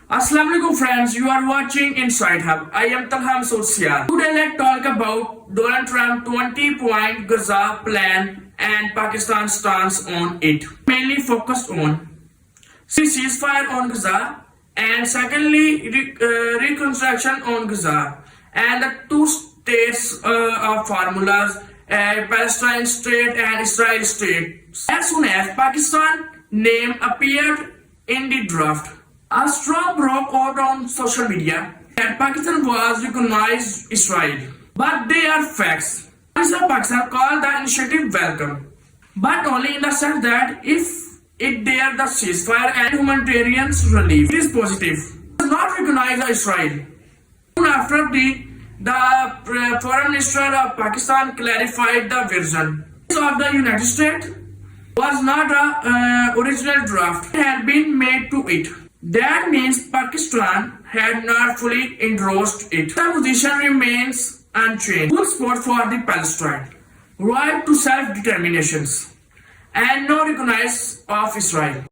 Assalamualaikum friends, you are watching Inside Hub. I am Talham Social. Today let's talk about Donald Trump 20-point Gaza plan and Pakistan's stance on it. Mainly focused on ceasefire on Gaza and secondly reconstruction on Gaza and the two states of formulas, Palestine state and Israel state. As soon as Pakistan name appeared in the draft, a storm broke out on social media that Pakistan was recognized Israel. But they are facts. Pakistan called the initiative welcome, but only in the sense that if it dare the ceasefire and humanitarian relief, it is positive. It does not recognize Israel. Soon after the foreign minister of Pakistan clarified the version of the United States was not a original draft. It had been made to it. That means Pakistan had not fully endorsed it. The position remains unchanged. Full support for the Palestine, right to self-determinations, and no recognition of Israel.